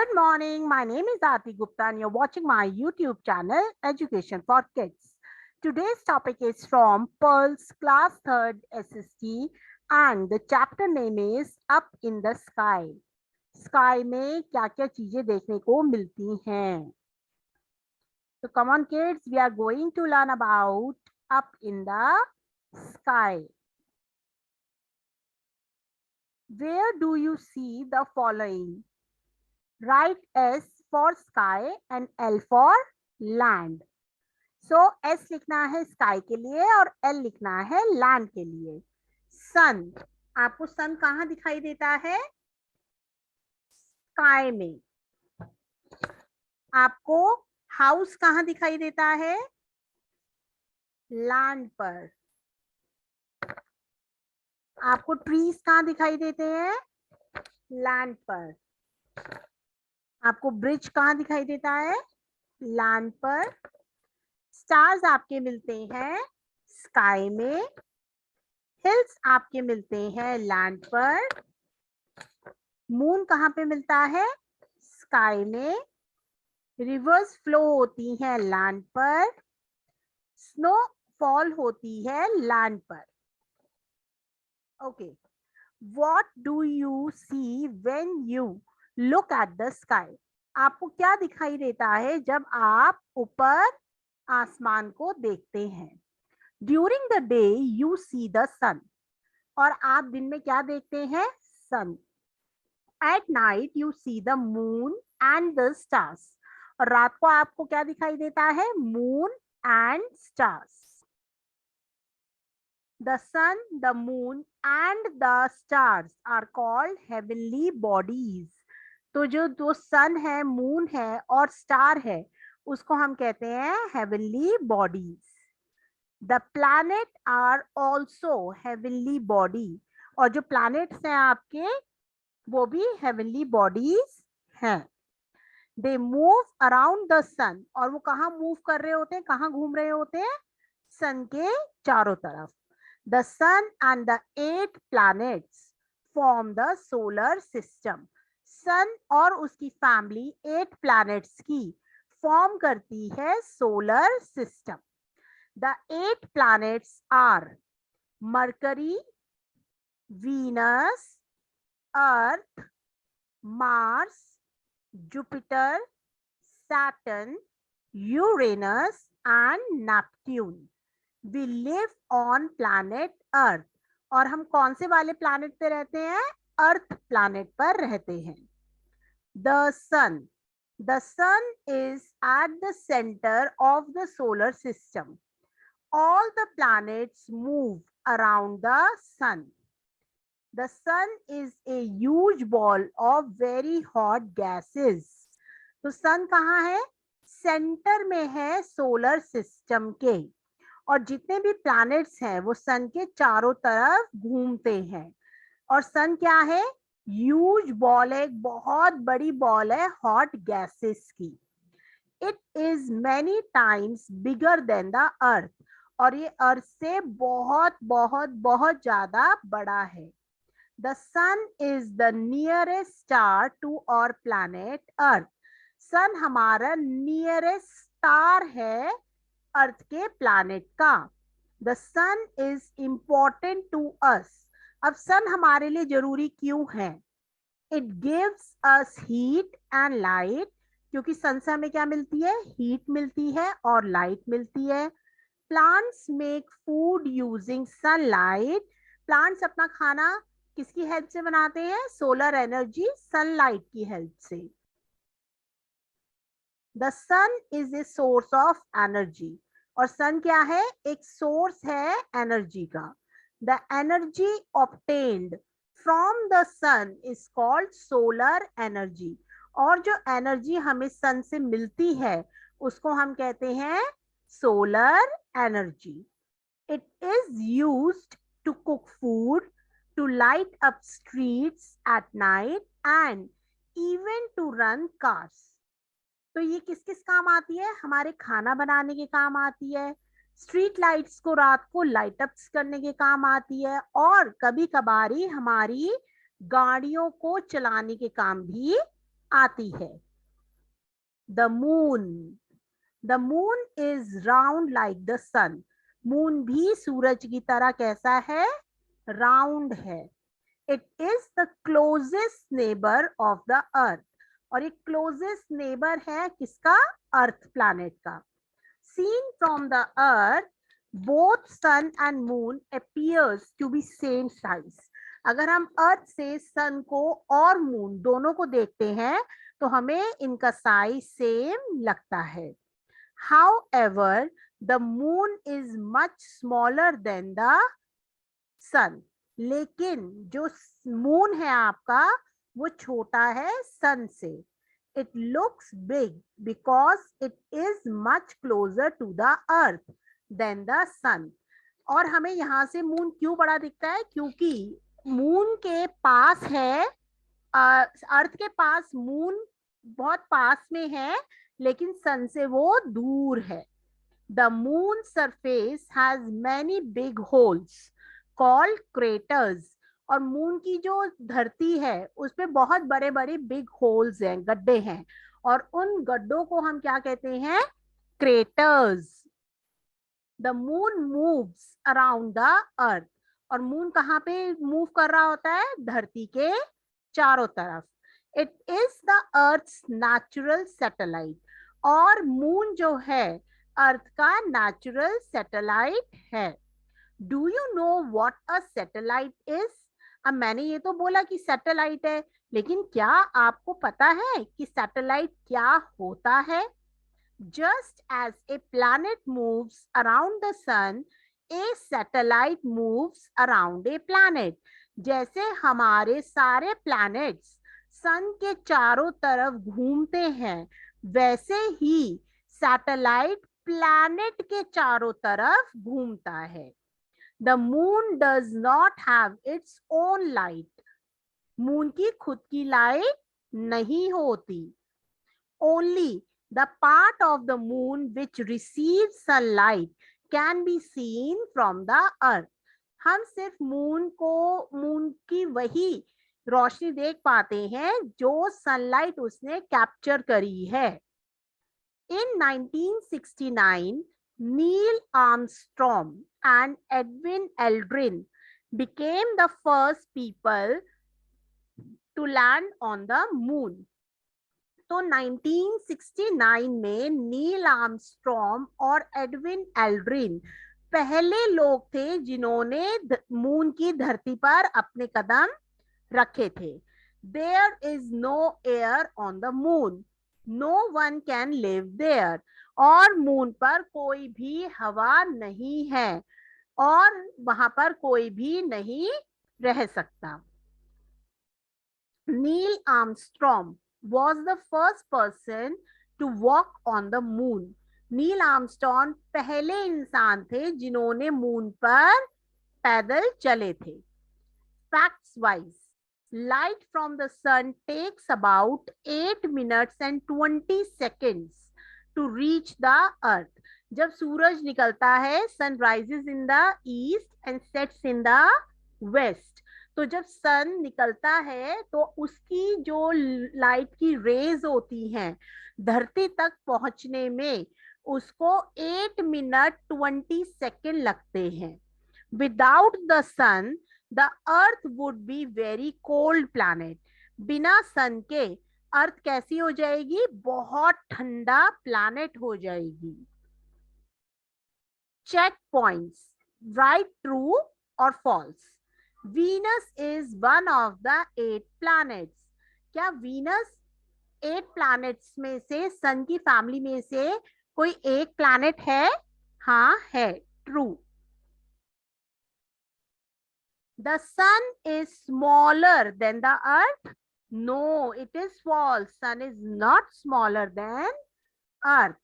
Good morning. My name is Aarti Gupta and you're watching my YouTube channel Education for Kids. Today's topic is from Pearl's Class 3rd SST and the chapter name is Up in the Sky. Sky में क्या-क्या चीजें देखने को मिलती हैं? So come on kids, we are going to learn about Up in the Sky. Where do you see the following? Write S for sky and L for land. So S लिखना है sky के लिए और L लिखना है land के लिए. सन, आपको सन कहाँ दिखाई देता है? स्काई में. आपको हाउस कहाँ दिखाई देता है? लैंड पर. आपको ट्रीज कहाँ दिखाई देते हैं? लैंड पर. आपको ब्रिज कहाँ दिखाई देता है? लैंड पर. स्टार्स आपके मिलते हैं स्काई में. हिल्स आपके मिलते हैं लैंड पर. मून कहाँ पे मिलता है? स्काई में. रिवर्स फ्लो होती हैं लैंड पर. स्नो फॉल होती है लैंड पर. Okay, what do you see when you look at the sky? आपको क्या दिखाई देता है जब आप ऊपर आसमान को देखते हैं? During the day you see the sun. और आप दिन में क्या देखते हैं? Sun. At night you see the moon and the stars. और रात को आपको क्या दिखाई देता है? Moon and stars. The sun, the moon and the stars are called heavenly bodies. तो जो दो सन है, मून है और स्टार है, उसको हम कहते हैं heavenly bodies. The planet are also heavenly body. और जो planets हैं आपके, वो भी heavenly bodies हैं. They move around the sun. और वो कहाँ move कर रहे होते हैं? कहाँ घूम रहे होते हैं? सन के चारों तरफ. The sun and the 8 planets form the solar system. सन और उसकी फैमिली 8 planets की फॉर्म करती है solar system. The 8 planets are Mercury, Venus, Earth, Mars, Jupiter, Saturn, Uranus and Neptune. We live on planet Earth. और हम कौन से वाले planet पे रहते हैं? अर्थ planet पर रहते हैं. The sun. The sun is at the center of the solar system. All the planets move around the sun. The sun is a huge ball of very hot gases. तो sun कहाँ है? Centre में है solar system के. और जितने भी planets हैं वो सन के चारों तरफ घूमते हैं. और सन क्या है? ह्यूज बॉल है, एक बहुत बड़ी बॉल है हॉट गैसेस की. It is many times bigger than the earth. और ये अर्थ से बहुत बहुत बहुत ज्यादा बड़ा है. The sun is the nearest star to our planet earth. Sun हमारा नियरेस्ट स्टार है अर्थ के प्लैनेट का. The sun is important to us. अब सन हमारे लिए जरूरी क्यों है? It gives us heat and light. क्योंकि सन से हमें क्या मिलती है? हीट मिलती है और लाइट मिलती है. Plants make food using sunlight. Plants अपना खाना किसकी हेल्प से बनाते हैं? सोलर एनर्जी, सनलाइट की हेल्प से. The sun is a source of energy. और सन क्या है? एक सोर्स है एनर्जी का. The energy obtained from the sun is called solar energy. और जो एनर्जी हमें सन से मिलती है उसको हम कहते हैं solar energy. It is used to cook food, to light up streets at night and even to run cars. तो ये किस किस काम आती है? हमारे खाना बनाने के काम आती है, स्ट्रीट लाइट्स को रात को लाइट अप करने के काम आती है, और कभी कभारी हमारी गाड़ियों को चलाने के काम भी आती है. The moon. The moon is round like the sun. Moon भी सूरज की तरह कैसा है? राउंड है. It is the closest neighbour of the earth. और एक क्लोजेस्ट नेबर है किसका? अर्थ प्लैनेट का. Seen from the earth, both sun and moon appears to be same size. अगर हम अर्थ से सन को और मून दोनों को देखते हैं तो हमें इनका साइज सेम लगता है. However, the moon is much smaller than the sun. लेकिन जो मून है आपका वो छोटा है सन से. It looks big because it is much closer to the earth than the sun. और हमें यहाँ से मून क्यों बड़ा दिखता है? क्योंकि मून के पास है, अर्थ के पास मून बहुत पास में है लेकिन सन से वो दूर है. The moon surface has many big holes called craters. और मून की जो धरती है उसमें बहुत बड़े बड़े बिग होल्स हैं, गड्ढे हैं, और उन गड्ढों को हम क्या कहते हैं? Craters. The moon moves around the earth. और मून कहाँ पे मूव कर रहा होता है? धरती के चारों तरफ. It is the earth's natural satellite. और मून जो है अर्थ का नेचुरल सैटेलाइट है. Do you know what a satellite is? अब मैंने ये तो बोला कि सैटेलाइट है, लेकिन क्या आपको पता है कि सैटेलाइट क्या होता है? Just as a planet moves around the sun, a satellite moves around a planet. जैसे हमारे सारे planets सन के चारों तरफ घूमते हैं, वैसे ही सैटेलाइट planet के चारों तरफ घूमता है. The moon does not have its own light. Moon की खुद की लाइट नहीं होती. Only the part of the moon which receives sunlight can be seen from the earth. हम सिर्फ मून की वही रोशनी देख पाते हैं जो सनलाइट उसने कैप्चर करी है. In 1969, Neil Armstrong and Edwin Aldrin became the first people to land on the moon. तो 1969 में नील आर्मस्ट्रॉन्ग और एडविन एल्ड्रिन पहले लोग थे जिन्होंने मून की धरती पर अपने कदम रखे थे. There is no air on the moon. No one can live there. और मून पर कोई भी हवा नहीं है और वहां पर कोई भी नहीं रह सकता. Neil Armstrong was the first person to walk on the moon. Neil Armstrong पहले इंसान थे जिन्होंने मून पर पैदल चले थे. Facts wise, light from the sun takes about 8 minutes and 20 seconds to reach the earth. जब सूरज निकलता है, sun rises in the east and sets in the west. तो जब सन निकलता है तो उसकी जो लाइट की रेज होती हैं धरती तक पहुंचने में उसको 8 मिनट 20 सेकेंड लगते हैं. Without the sun the earth would be very cold planet. बिना सन के अर्थ कैसी हो जाएगी? बहुत ठंडा प्लैनेट हो जाएगी. Check points. राइट ट्रू और false. Venus is one of the 8 planets. क्या वीनस 8 प्लैनेट्स में से सन की फैमिली में से कोई एक प्लैनेट है? हाँ है. True. The sun is smaller than the earth. No, it is false. Sun is not smaller than earth.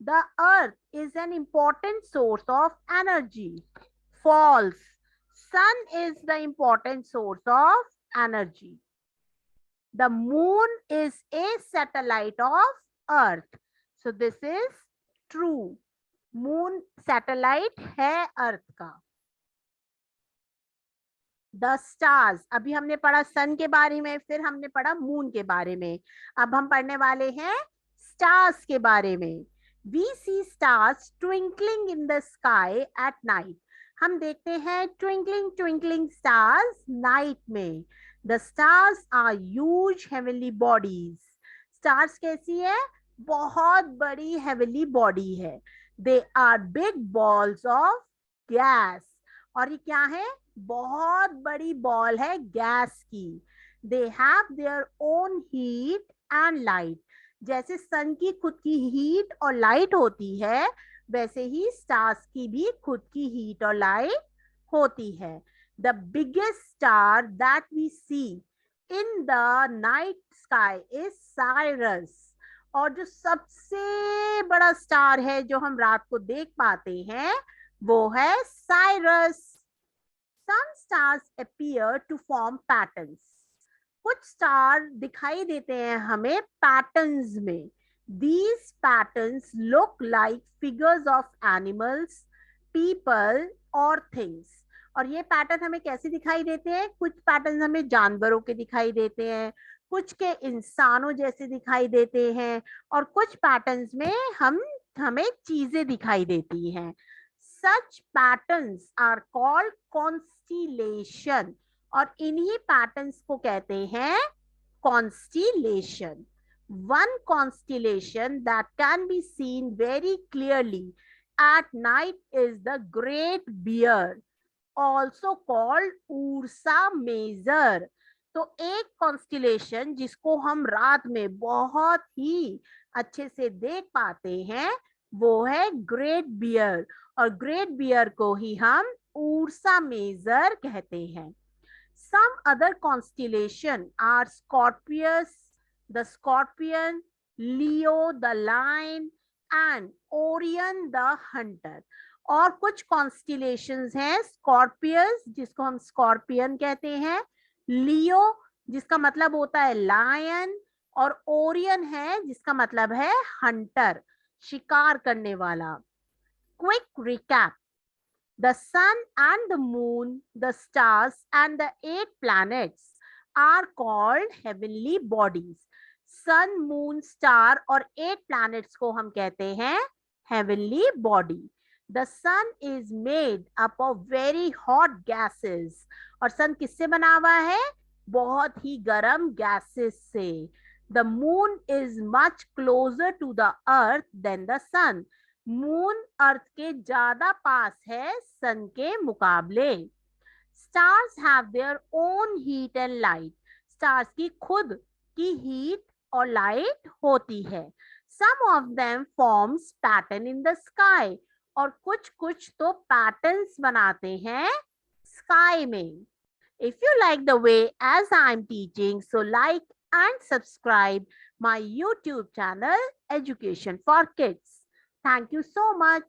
The earth is an important source of energy. False. Sun is the important source of energy. The moon is a satellite of earth. So this is true. Moon satellite है earth का. The stars, अभी हमने पढ़ा सन के बारे में, फिर हमने पढ़ा मून के बारे में, अब हम पढ़ने वाले हैं स्टार्स के बारे में। We see stars twinkling in the sky at night, हम देखते हैं ट्विंकलिंग ट्विंकलिंग स्टार्स नाइट में। The stars are huge heavenly bodies, stars कैसी है, बहुत बड़ी हेवनली बॉडी है। They are big balls of gas, और ये क्या है, बहुत बड़ी बॉल है गैस की। They have their own heat and light, जैसे सन की खुद की हीट और लाइट होती है, वैसे ही स्टार्स की भी खुद की हीट और लाइट होती है। The biggest star that we see in the night sky is Sirius, और जो सबसे बड़ा स्टार है जो हम रात को देख पाते हैं वो है Cyrus. Some stars appear to form patterns, कुछ स्टार दिखाई देते हैं हमें पैटर्न्स में। These patterns look like figures of animals, people or things, और ये पैटर्न हमें कैसे दिखाई देते हैं, कुछ पैटर्न हमें जानवरों के दिखाई देते हैं, कुछ के इंसानों जैसे दिखाई देते हैं, और कुछ पैटर्न्स में हमें चीजें दिखाई देती हैं। Such patterns are called constellation, और इन्हीं पैटर्न्स को कहते हैं constellation. One constellation that can be seen very clearly at night is the Great Bear, also called Ursa Major. तो एक कॉन्स्टिलेशन जिसको हम रात में बहुत ही अच्छे से देख पाते हैं वो है ग्रेट बियर, और ग्रेट बियर को ही हम उर्सा मेजर कहते हैं। Some other constellation are Scorpius, the Scorpion, Leo, the Lion, and Orion, the Hunter. और कुछ कॉन्स्टिलेशंस हैं, स्कॉर्पियस जिसको हम स्कॉर्पियन कहते हैं, लियो जिसका मतलब होता है लायन, और ओरियन है जिसका मतलब है हंटर, शिकार करने वाला। Quick recap, the sun and the moon, the stars and the 8 planets are called heavenly bodies. Sun, moon, star और 8 planets को हम कहते हैं heavenly body. The sun is made up of very hot gases. और sun किससे बना हुआ है, बहुत ही गर्म gases से। The moon is much closer to the earth than the sun. Moon earth के ज्यादा पास है सन के मुकाबले। Stars have their own heat and light, stars की खुद की हीट और लाइट होती है। Some of them forms pattern in the sky, और कुछ कुछ तो पैटर्न्स बनाते हैं स्काई में। If you like the way as I am teaching, so like and subscribe my YouTube channel education for kids. Thank you so much.